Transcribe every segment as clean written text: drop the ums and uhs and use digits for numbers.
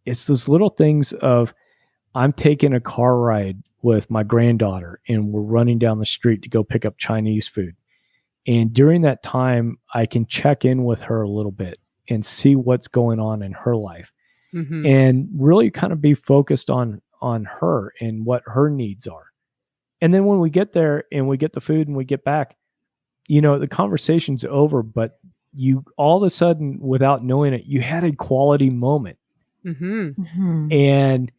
it's those little things of I'm taking a car ride with my granddaughter and we're running down the street to go pick up Chinese food. And during that time, I can check in with her a little bit and see what's going on in her life and really kind of be focused on her and what her needs are. And then when we get there and we get the food and we get back, the conversation's over, but you all of a sudden, without knowing it, you had a quality moment. And,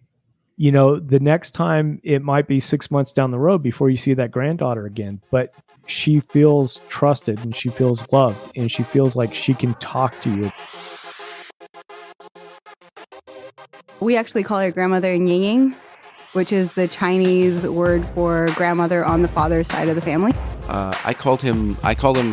the next time it might be 6 months down the road before you see that granddaughter again, but she feels trusted and she feels loved and she feels like she can talk to you. We actually call her grandmother Ying, which is the Chinese word for grandmother on the father's side of the family. I call him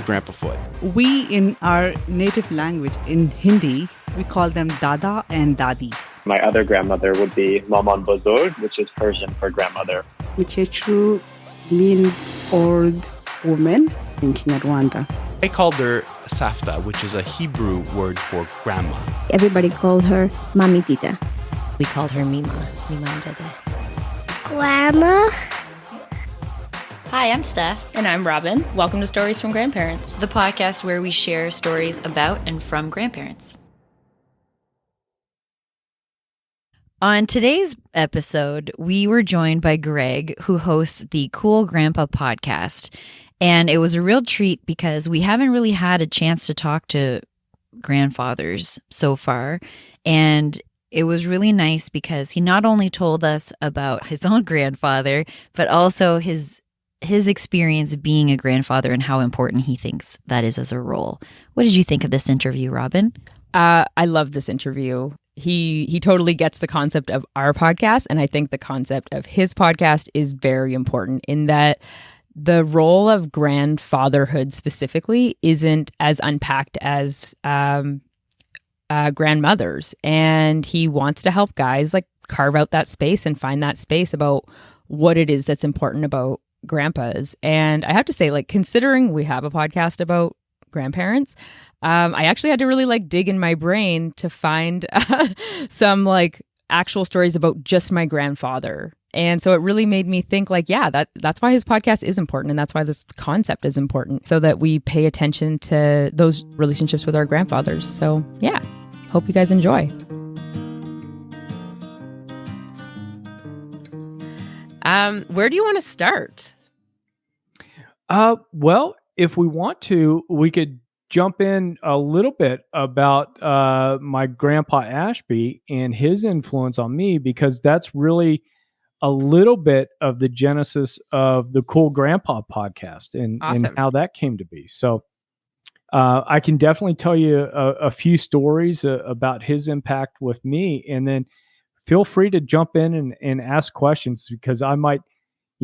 Grandpa Foot. We, in our native language, in Hindi, we call them Dada and Dadi. My other grandmother would be Maman Bozorg, which is Persian for grandmother. Muchechu means old woman in Kinyarwanda. I called her Safta, which is a Hebrew word for grandma. Everybody called her Mamitita. We called her Mima and Dede. Grandma. Hi, I'm Steph. And I'm Robin. Welcome to Stories from Grandparents, the podcast where we share stories about and from grandparents. On today's episode, we were joined by Greg, who hosts the Cool Grandpa podcast. And it was a real treat because we haven't really had a chance to talk to grandfathers so far. And it was really nice because he not only told us about his own grandfather, but also his experience being a grandfather and how important he thinks that is as a role. What did you think of this interview, Robin? I love this interview. He totally gets the concept of our podcast, and I think the concept of his podcast is very important in that the role of grandfatherhood specifically isn't as unpacked as grandmothers, and he wants to help guys like carve out that space and find that space about what it is that's important about grandpas. And I have to say, like, considering we have a podcast about grandparents, I actually had to really dig in my brain to find some actual stories about just my grandfather. And so it really made me think that's why his podcast is important. And that's why this concept is important, so that we pay attention to those relationships with our grandfathers. So yeah, hope you guys enjoy. Where do you want to start? Well, if we want to, we could jump in a little bit about my grandpa Ashby and his influence on me, because that's really a little bit of the genesis of the Cool Grandpa podcast and how that came to be. So I can definitely tell you a few stories about his impact with me, and then feel free to jump in and ask questions, because I might,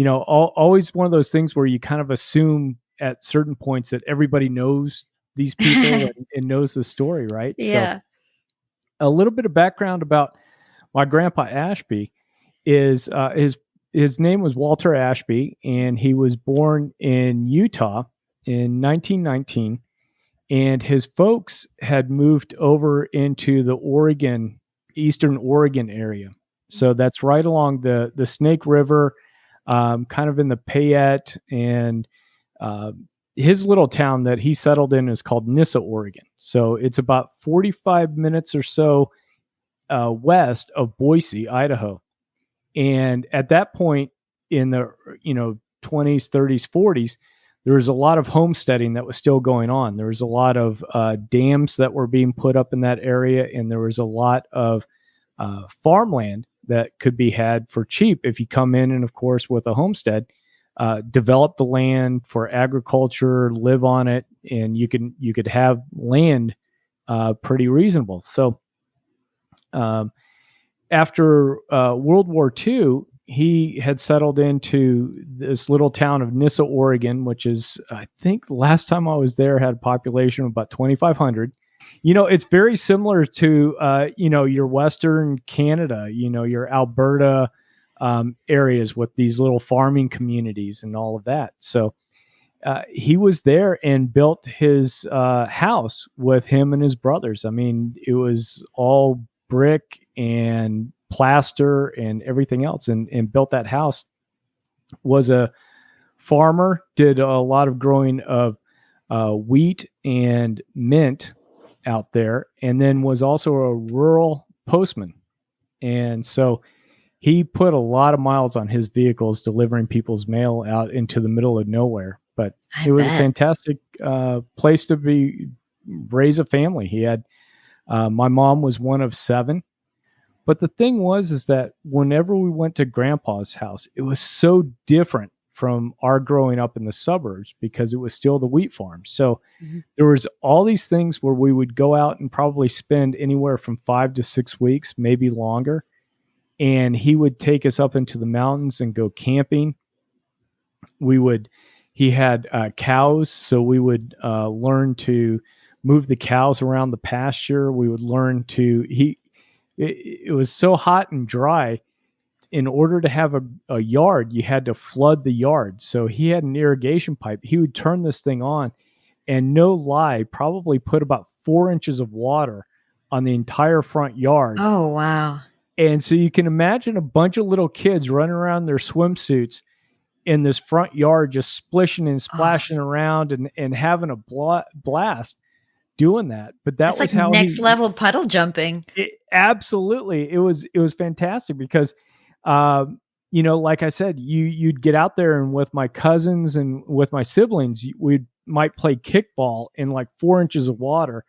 always one of those things where you kind of assume at certain points that everybody knows these people and knows the story, right? Yeah. So a little bit of background about my grandpa Ashby is his name was Walter Ashby, and he was born in Utah in 1919, and his folks had moved over into the Eastern Oregon area. So that's right along the Snake River, kind of in the Payette, and his little town that he settled in is called Nissa, Oregon. So it's about 45 minutes or so west of Boise, Idaho. And at that point in the 20s, 30s, 40s, there was a lot of homesteading that was still going on. There was a lot of dams that were being put up in that area, and there was a lot of farmland that could be had for cheap if you come in and, of course, with a homestead, develop the land for agriculture, live on it, and you could have land pretty reasonable. So after World War II, he had settled into this little town of Nissa, Oregon, which is, I think last time I was there, had a population of about 2,500. It's very similar to, your Western Canada, your Alberta areas with these little farming communities and all of that. So he was there and built his house with him and his brothers. I mean, it was all brick and plaster and everything else, and built that house. Was a farmer, did a lot of growing of wheat and mint out there, and then was also a rural postman. And so he put a lot of miles on his vehicles delivering people's mail out into the middle of nowhere. But it was a fantastic place to raise a family. He had, my mom was one of 7. But the thing is that whenever we went to Grandpa's house, it was so different from our growing up in the suburbs because it was still the wheat farm. So there was all these things where we would go out and probably spend anywhere from 5 to 6 weeks, maybe longer. And he would take us up into the mountains and go camping. He had cows, so we would learn to move the cows around the pasture. We would learn it was so hot and dry. In order to have a yard, you had to flood the yard. So he had an irrigation pipe. He would turn this thing on, and no lie, probably put about 4 inches of water on the entire front yard. Oh, wow. And so you can imagine a bunch of little kids running around in their swimsuits in this front yard, just splishing and splashing around and having a blast doing that. But that It's was like how next level puddle jumping. Absolutely. It was fantastic because, like I said, you'd get out there, and with my cousins and with my siblings, we might play kickball in like 4 inches of water,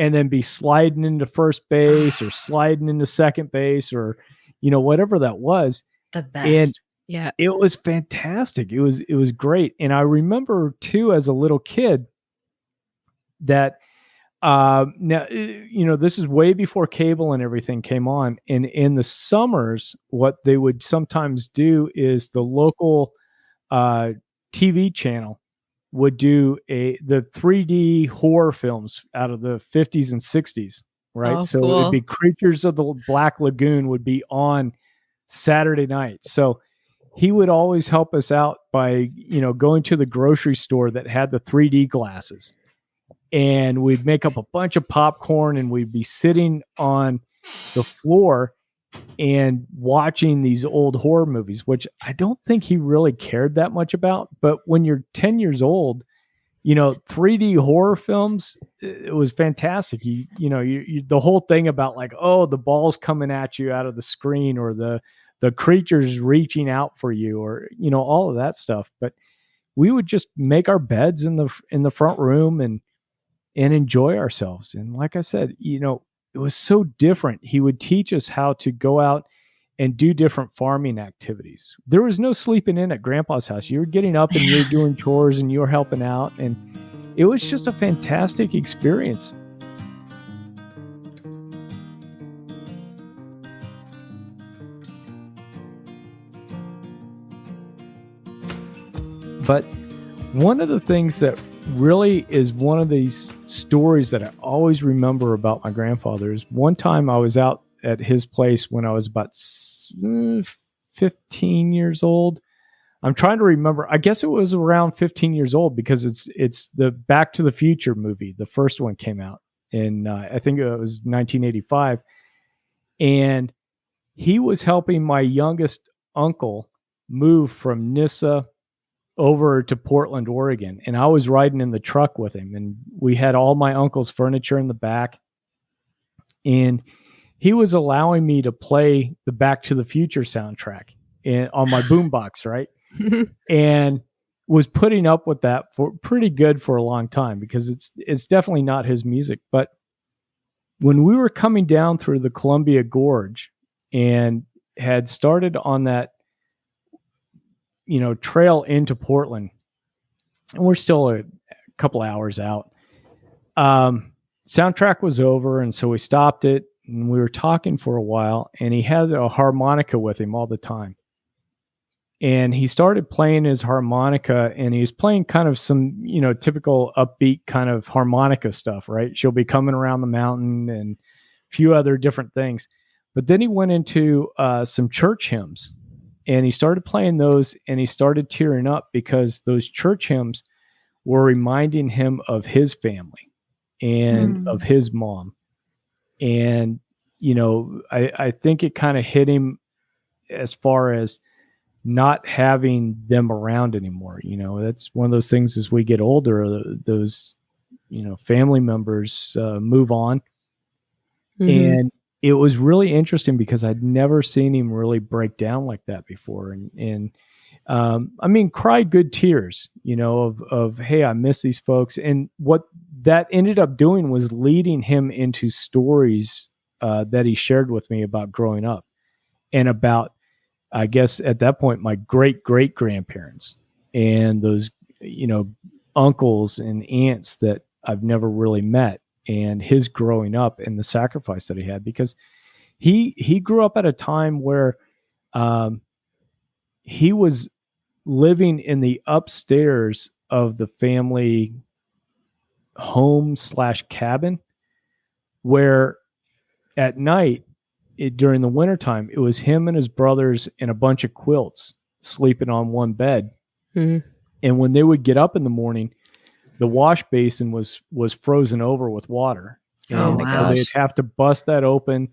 and then be sliding into first base or sliding into second base or, whatever that was. The best. And yeah, it was fantastic. It was great. And I remember too, as a little kid, that now, this is way before cable and everything came on. And in the summers, what they would sometimes do is the local TV channel would do the 3D horror films out of the 50s and 60s, right? Oh, so cool. It'd be Creatures of the Black Lagoon would be on Saturday night. So he would always help us out by, going to the grocery store that had the 3D glasses. And we'd make up a bunch of popcorn, and we'd be sitting on the floor and watching these old horror movies, which I don't think he really cared that much about. But when you're 10 years old, 3D horror films, it was fantastic. You the whole thing about like, oh, the ball's coming at you out of the screen, or the creatures reaching out for you, or, all of that stuff. But we would just make our beds in the front room and enjoy ourselves. And like I said, it was so different. He would teach us how to go out and do different farming activities. There was no sleeping in at Grandpa's house. You were getting up and you were doing chores and you were helping out. And it was just a fantastic experience. But one of the things that really is one of these stories that I always remember about my grandfather is one time I was out at his place when I was about 15 years old. I'm trying to remember. I guess it was around 15 years old because it's the Back to the Future movie. The first one came out in, I think it was 1985. And he was helping my youngest uncle move from Nyssa over to Portland, Oregon. And I was riding in the truck with him, and we had all my uncle's furniture in the back. And he was allowing me to play the Back to the Future soundtrack on my boombox, right? And was putting up with that for pretty good for a long time because it's definitely not his music. But when we were coming down through the Columbia Gorge and had started on that, trail into Portland, and we're still a couple hours out. Soundtrack was over, and so we stopped it, and we were talking for a while, and he had a harmonica with him all the time. And he started playing his harmonica, and he was playing kind of some, typical upbeat kind of harmonica stuff, right? She'll Be Coming Around the Mountain and a few other different things. But then he went into some church hymns. And he started playing those, and he started tearing up because those church hymns were reminding him of his family and of his mom. And I think it kind of hit him as far as not having them around anymore. That's one of those things as we get older, those, family members move on. Mm-hmm. And it was really interesting because I'd never seen him really break down like that before. And cry good tears, of, hey, I miss these folks. And what that ended up doing was leading him into stories that he shared with me about growing up and about, I guess at that point, my great great grandparents and those, uncles and aunts that I've never really met, and his growing up and the sacrifice that he had, because he grew up at a time where he was living in the upstairs of the family home / cabin, where at night during the wintertime, it was him and his brothers and a bunch of quilts sleeping on one bed. Mm-hmm. And when they would get up in the morning, the wash basin was frozen over with water. And so they'd have to bust that open,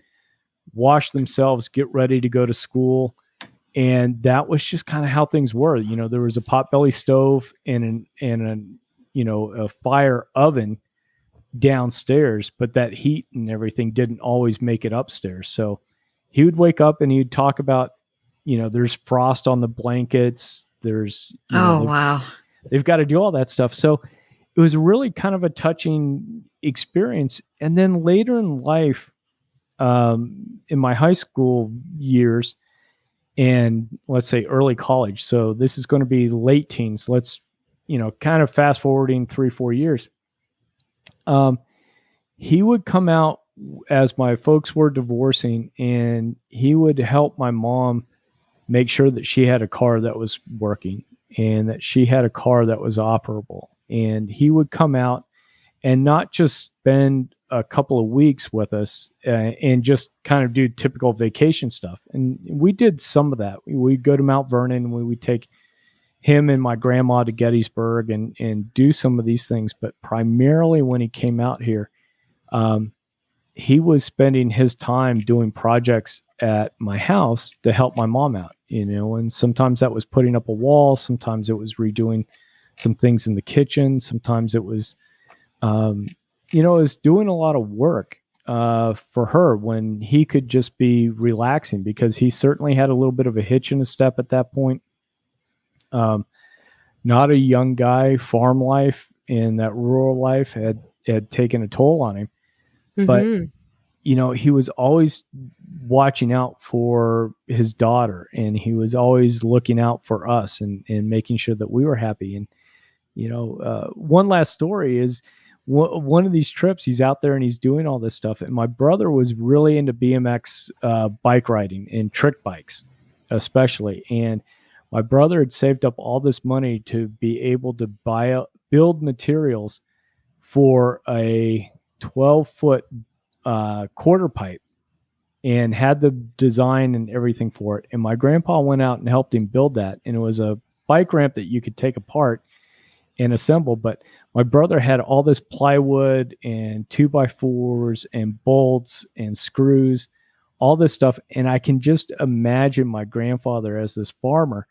wash themselves, get ready to go to school. And that was just kind of how things were. There was a potbelly stove and a fire oven downstairs, but that heat and everything didn't always make it upstairs. So he would wake up and he'd talk about, there's frost on the blankets. There's, they've got to do all that stuff. So it was really kind of a touching experience. And then later in life, in my high school years and let's say early college, so this is going to be late teens. Let's, kind of fast forwarding 3-4 years. He would come out as my folks were divorcing, and he would help my mom make sure that she had a car that was working and that she had a car that was operable. And he would come out and not just spend a couple of weeks with us and just kind of do typical vacation stuff. And we did some of that. We'd go to Mount Vernon and we would take him and my grandma to Gettysburg and do some of these things. But primarily when he came out here, he was spending his time doing projects at my house to help my mom out, and sometimes that was putting up a wall. Sometimes it was redoing some things in the kitchen. Sometimes it was, it was doing a lot of work for her when he could just be relaxing, because he certainly had a little bit of a hitch in his step at that point. Not a young guy, farm life and that rural life had taken a toll on him. Mm-hmm. But, he was always watching out for his daughter, and he was always looking out for us and making sure that we were happy. And, one last story is one of these trips, he's out there and he's doing all this stuff. And my brother was really into BMX bike riding and trick bikes, especially. And my brother had saved up all this money to be able to build materials for a 12-foot quarter pipe, and had the design and everything for it. And my grandpa went out and helped him build that. And it was a bike ramp that you could take apart and assemble. But my brother had all this plywood and 2x4s and bolts and screws, all this stuff. And I can just imagine my grandfather as this farmer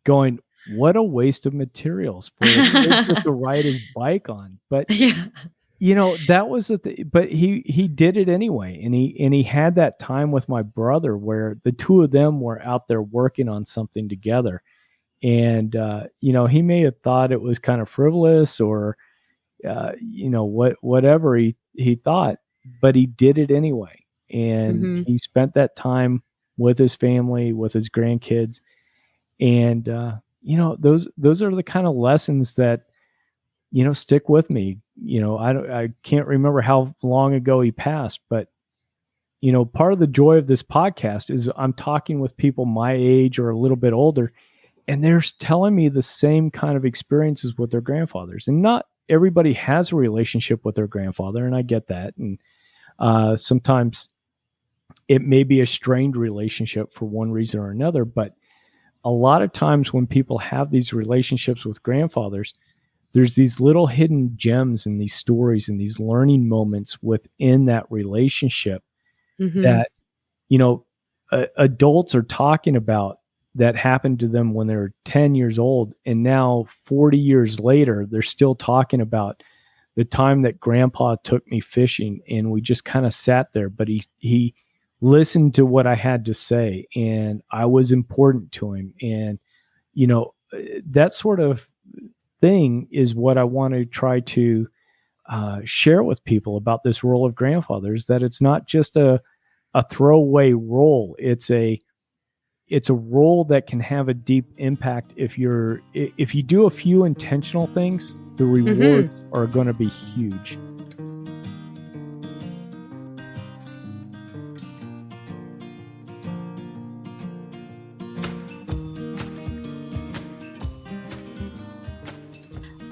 going, what a waste of materials for just to ride his bike on. But that was the thing. But he did it anyway, and he had that time with my brother where the two of them were out there working on something together. And he may have thought it was kind of frivolous or whatever he thought, but he did it anyway. And he spent that time with his family, with his grandkids, and those are the kind of lessons that stick with me. I can't remember how long ago he passed, but part of the joy of this podcast is I'm talking with people my age or a little bit older, and they're telling me the same kind of experiences with their grandfathers. And not everybody has a relationship with their grandfather, and I get that. And sometimes it may be a strained relationship for one reason or another, but a lot of times when people have these relationships with grandfathers, there's these little hidden gems and these stories and these learning moments within that relationship that, adults are talking about that happened to them when they were 10 years old. And now 40 years later, they're still talking about the time that grandpa took me fishing and we just kind of sat there, but he listened to what I had to say and I was important to him. And, that sort of thing is what I want to try to share with people about this role of grandfathers, that it's not just a throwaway role. It's a role that can have a deep impact if you do a few intentional things. The rewards are going to be huge.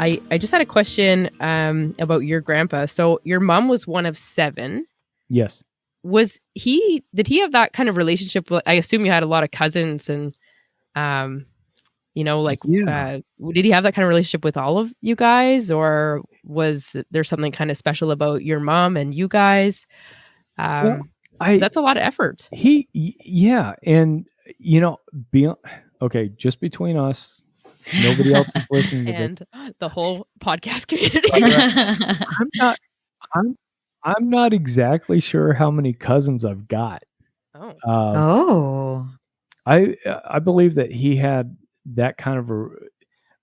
I just had a question about your grandpa. So your mom was one of 7. Yes. Did he have that kind of relationship with, I assume you had a lot of cousins and, did he have that kind of relationship with all of you guys, or was there something kind of special about your mom and you guys? That's a lot of effort. And okay, just between us, nobody else is listening to and this. The whole podcast community. I'm not exactly sure how many cousins I've got. I believe that he had that kind of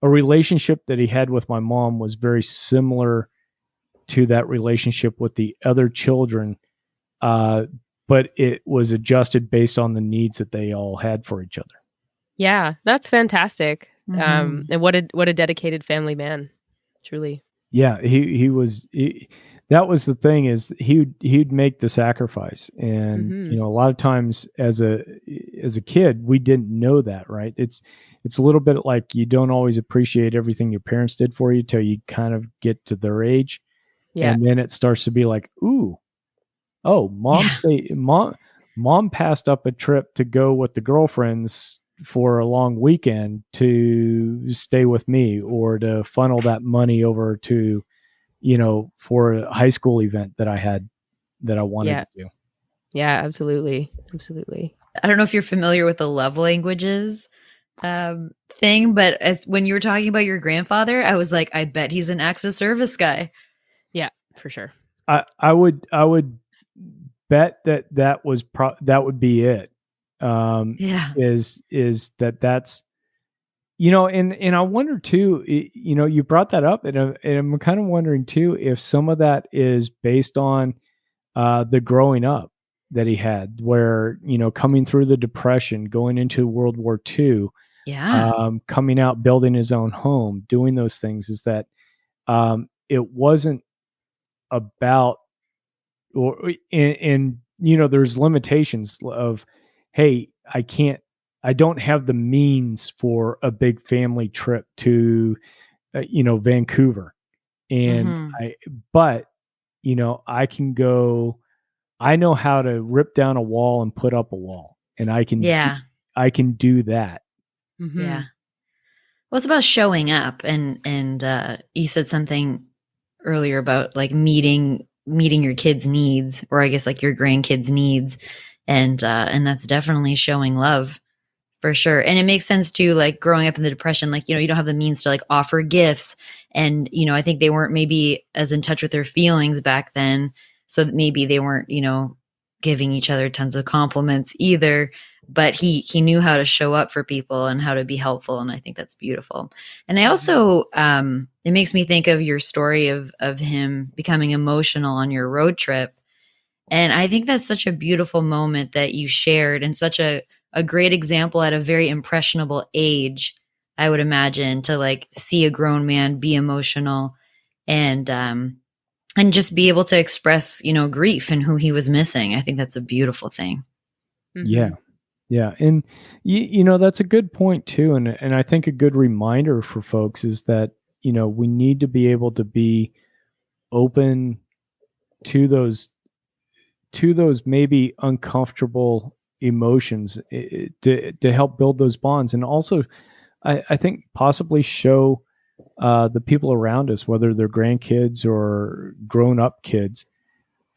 a relationship that he had with my mom was very similar to that relationship with the other children, but it was adjusted based on the needs that they all had for each other. Yeah, that's fantastic. And what a dedicated family man, truly. Yeah, he was. That was the thing, is he'd make the sacrifice, and a lot of times as a kid we didn't know that, right? It's a little bit like you don't always appreciate everything your parents did for you till you kind of get to their age, and then it starts to be like, mom passed up a trip to go with the girlfriends for a long weekend to stay with me, or to funnel that money over to, for a high school event that I had that I wanted to do. Yeah, absolutely. Absolutely. I don't know if you're familiar with the love languages thing, but when you were talking about your grandfather, I was like, I bet he's an acts of service guy. Yeah, for sure. I would bet that would be it. Is that's, and I wonder too, you brought that up, and I'm kind of wondering too if some of that is based on the growing up that he had, where, coming through the Depression, going into World War II, coming out, building his own home, doing those things, is that it wasn't about, there's limitations of, hey, I don't have the means for a big family trip to, Vancouver. And I can go, I know how to rip down a wall and put up a wall, and I can do that. Yeah. Well, it's about showing up, and you said something earlier about like meeting your kids' needs, or I guess like your grandkids' needs. And that's definitely showing love, for sure. And it makes sense too, like growing up in the Depression, like, you don't have the means to like offer gifts. And, I think they weren't maybe as in touch with their feelings back then. So that maybe they weren't, giving each other tons of compliments either. But he knew how to show up for people and how to be helpful. And I think that's beautiful. And I also, it makes me think of your story of him becoming emotional on your road trip. And I think that's such a beautiful moment that you shared, and such a great example at a very impressionable age, I would imagine, to like see a grown man be emotional and just be able to express, grief and who he was missing. I think that's a beautiful thing. Yeah. Yeah. And, that's a good point too. And I think a good reminder for folks is that, we need to be able to be open to those maybe uncomfortable emotions, to help build those bonds. And also, I think possibly show the people around us, whether they're grandkids or grown-up kids,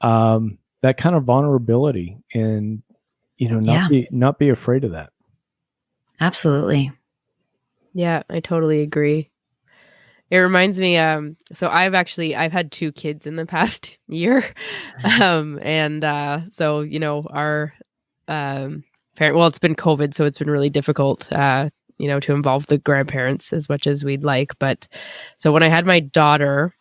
that kind of vulnerability, and not be afraid of that. Absolutely. Yeah, I totally agree. It reminds me, so I've had 2 kids in the past year. So, our parent, well, it's been COVID, so it's been really difficult, to involve the grandparents as much as we'd like. But so when I had my daughter,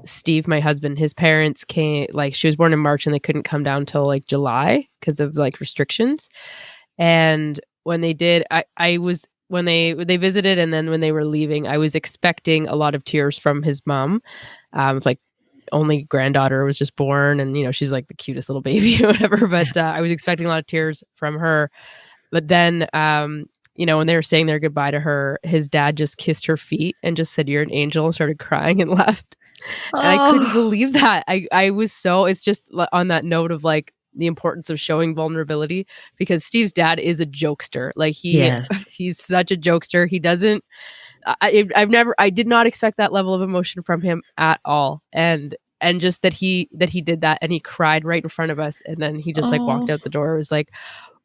Steve, my husband, his parents came, like, she was born in March and they couldn't come down till like July because of like restrictions. And when they did, when they visited, and then when they were leaving, I was expecting a lot of tears from his mom. It's like, only granddaughter was just born, and she's like the cutest little baby or whatever. But I was expecting a lot of tears from her. But then, when they were saying their goodbye to her, his dad just kissed her feet and just said, "You're an angel," and started crying and left. And I couldn't believe that. I was so. It's just on that note of like the importance of showing vulnerability, because Steve's dad is a jokester. Like he's such a jokester. He doesn't. I did not expect that level of emotion from him at all. And just that he did that, and he cried right in front of us, and then he just like walked out the door. It was like,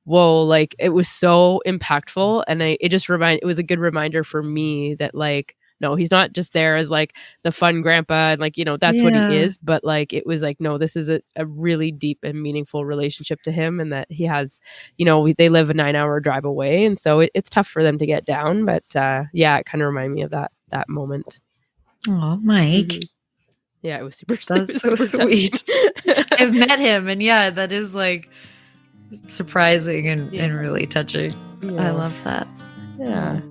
whoa, like it was so impactful. And it was a good reminder for me that like, no, he's not just there as like the fun grandpa and like, that's what he is. But like, it was like, no, this is a really deep and meaningful relationship to him. And that he has, they live a 9-hour drive away. And so it's tough for them to get down. But it kind of reminded me of that moment. Oh, Mike. Mm-hmm. Yeah, it was super. That's so sweet. I've met him, and that is like surprising and really touching. I love that. Yeah.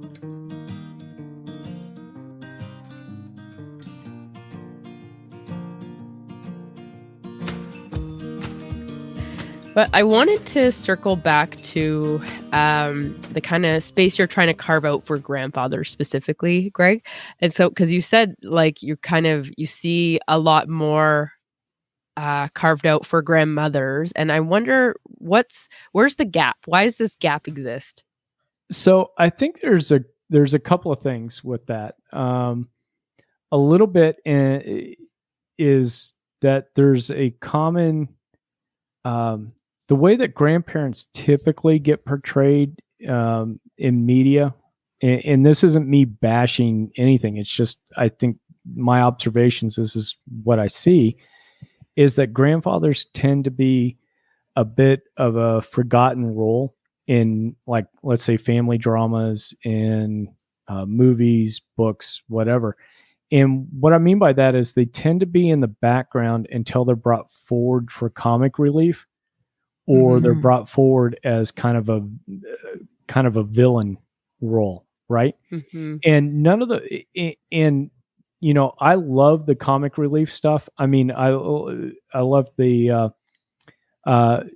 But I wanted to circle back to the kind of space you're trying to carve out for grandfathers specifically, Greg. And so, because you said like you see a lot more carved out for grandmothers, and I wonder where's the gap? Why does this gap exist? So I think there's a couple of things with that. A little bit is that there's a common the way that grandparents typically get portrayed in media, and this isn't me bashing anything. It's just, I think my observations, this is what I see, is that grandfathers tend to be a bit of a forgotten role in, like, let's say family dramas, in movies, books, whatever. And what I mean by that is they tend to be in the background until they're brought forward for comic relief, or they're brought forward as kind of a villain role, right? Mm-hmm. And none of I love the comic relief stuff. I mean, I love the the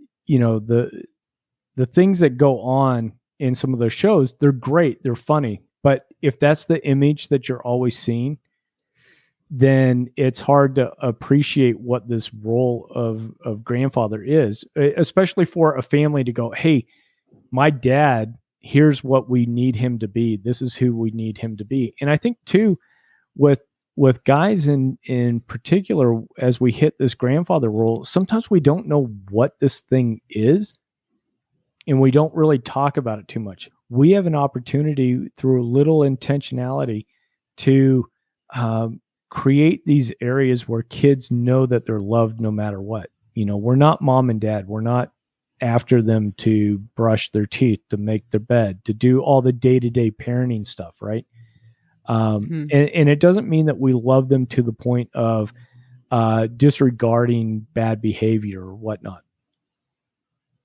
things that go on in some of those shows. They're great, they're funny, but if that's the image that you're always seeing, then it's hard to appreciate what this role of grandfather is, especially for a family to go, hey, my dad, here's what we need him to be. This is who we need him to be. And I think too, with guys in particular, as we hit this grandfather role, sometimes we don't know what this thing is, and we don't really talk about it too much. We have an opportunity through a little intentionality to create these areas where kids know that they're loved no matter what. We're not mom and dad. We're not after them to brush their teeth, to make their bed, to do all the day-to-day parenting stuff, right? And it doesn't mean that we love them to the point of disregarding bad behavior or whatnot.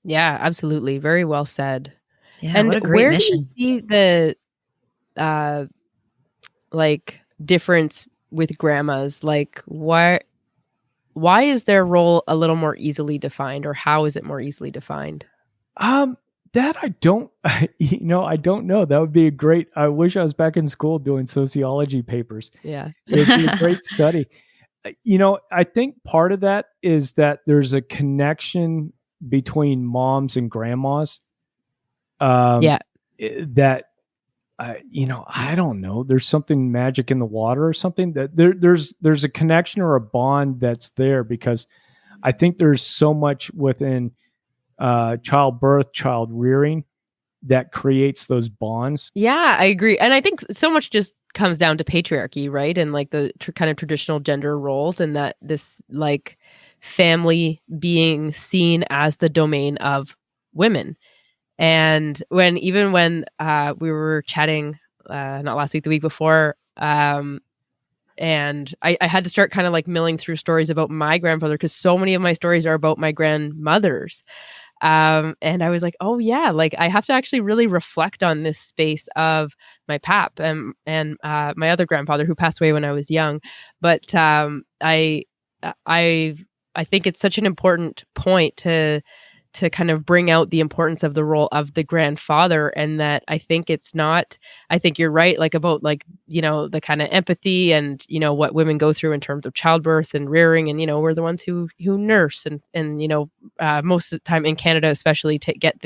Yeah, absolutely. Very well said. Yeah, and what a great where mission. do you see the difference with grandmas? Like, why is their role a little more easily defined, or how is it more easily defined? That I don't know. That would be a great, I wish I was back in school doing sociology papers. Yeah. It'd be a great study. I think part of that is that there's a connection between moms and grandmas. That I don't know. There's something magic in the water or something that there's a connection or a bond that's there, because I think there's so much within childbirth, child rearing that creates those bonds. Yeah, I agree. And I think so much just comes down to patriarchy, right? And like the kind of traditional gender roles, and that this like family being seen as the domain of women. And when we were chatting, not last week, the week before, and I had to start kind of like milling through stories about my grandfather, because so many of my stories are about my grandmothers. And I was like, oh yeah, like I have to actually really reflect on this space of my pap and my other grandfather who passed away when I was young. But I think it's such an important point to kind of bring out the importance of the role of the grandfather, and that I think you're right, like about like, the kind of empathy and, what women go through in terms of childbirth and rearing. And, we're the ones who nurse and most of the time in Canada, especially to get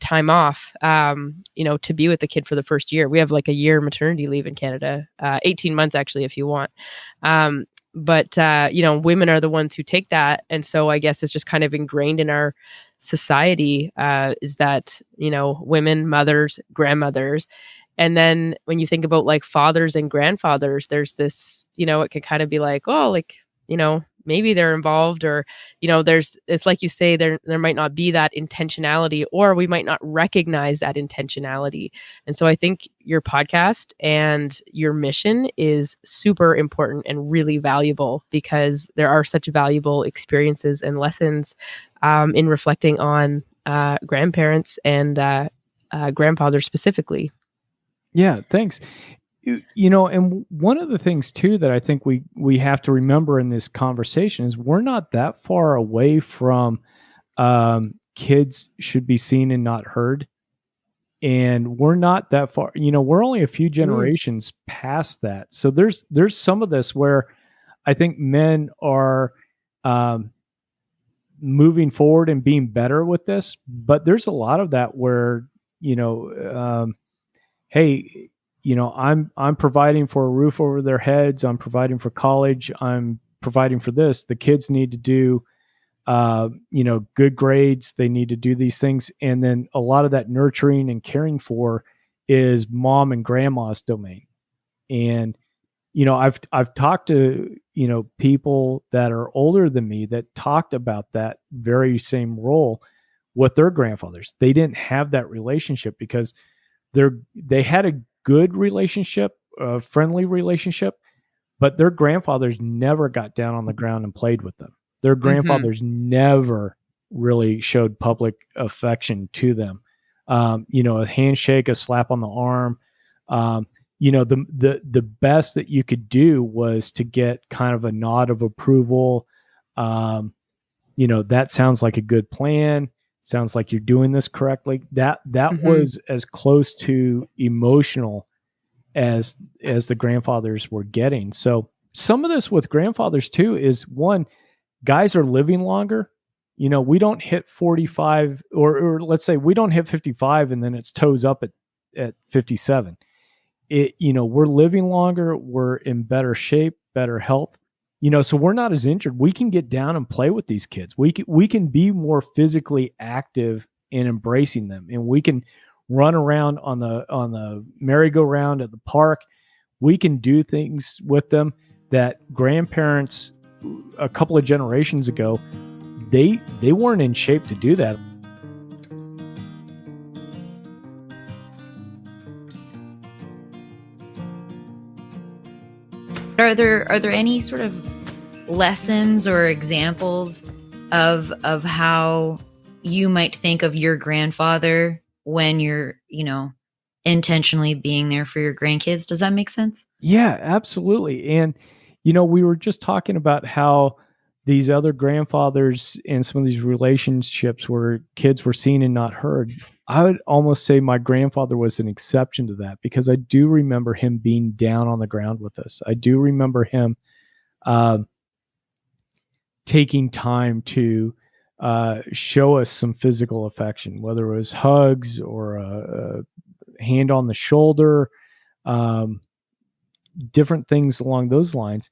time off, to be with the kid for the first year. We have like a year maternity leave in Canada, 18 months actually, if you want. But women are the ones who take that. And so I guess it's just kind of ingrained in our society, is that, women, mothers, grandmothers. And then when you think about like fathers and grandfathers, there's this, it can kind of be like, oh, like, maybe they're involved, or, it's like you say, there might not be that intentionality, or we might not recognize that intentionality. And so I think your podcast and your mission is super important and really valuable, because there are such valuable experiences and lessons in reflecting on grandparents and grandfathers specifically. Yeah, thanks. And one of the things too that I think we have to remember in this conversation is we're not that far away from kids should be seen and not heard. And we're not that far, we're only a few generations past that. So there's some of this where I think men are moving forward and being better with this, but there's a lot of that where, hey, I'm providing for a roof over their heads. I'm providing for college. I'm providing for this. The kids need to do, good grades. They need to do these things. And then a lot of that nurturing and caring for is mom and grandma's domain. And, I've talked to, people that are older than me that talked about that very same role with their grandfathers. They didn't have that relationship because they had a good relationship, a friendly relationship, but their grandfathers never got down on the ground and played with them. Their grandfathers never really showed public affection to them. A handshake, a slap on the arm. The best that you could do was to get kind of a nod of approval. That sounds like a good plan. Sounds like you're doing this correctly. That was as close to emotional as the grandfathers were getting. So some of this with grandfathers too is, one, guys are living longer. We don't hit 45 or let's say we don't hit 55 and then it's toes up at 57. We're living longer. We're in better shape, better health. So we're not as injured. We can get down and play with these kids. We can be more physically active in embracing them, and we can run around on the merry-go-round at the park. We can do things with them that grandparents a couple of generations ago, they weren't in shape to do that. Are there any sort of lessons or examples of how you might think of your grandfather when you're, intentionally being there for your grandkids? Does that make sense? Yeah, absolutely. And, we were just talking about how these other grandfathers and some of these relationships where kids were seen and not heard. I would almost say my grandfather was an exception to that, because I do remember him being down on the ground with us. I do remember him taking time to show us some physical affection, whether it was hugs or a hand on the shoulder, different things along those lines.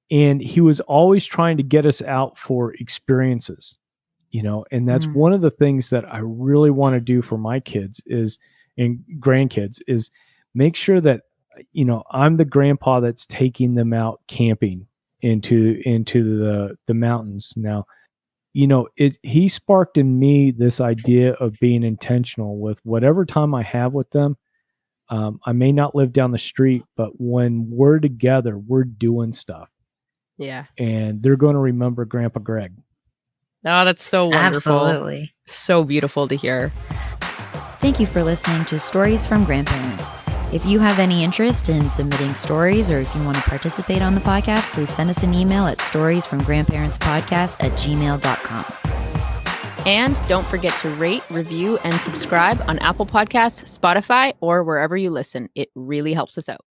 And he was always trying to get us out for experiences, and that's one of the things that I really want to do for my kids and grandkids is make sure that, I'm the grandpa that's taking them out camping into the mountains. Now, he sparked in me this idea of being intentional with whatever time I have with them. I may not live down the street, but when we're together, we're doing stuff. Yeah. And they're going to remember Grandpa Greg. Oh, that's so wonderful. Absolutely. So beautiful to hear. Thank you for listening to Stories from Grandparents. If you have any interest in submitting stories or if you want to participate on the podcast, please send us an email at storiesfromgrandparentspodcast@gmail.com. And don't forget to rate, review, and subscribe on Apple Podcasts, Spotify, or wherever you listen. It really helps us out.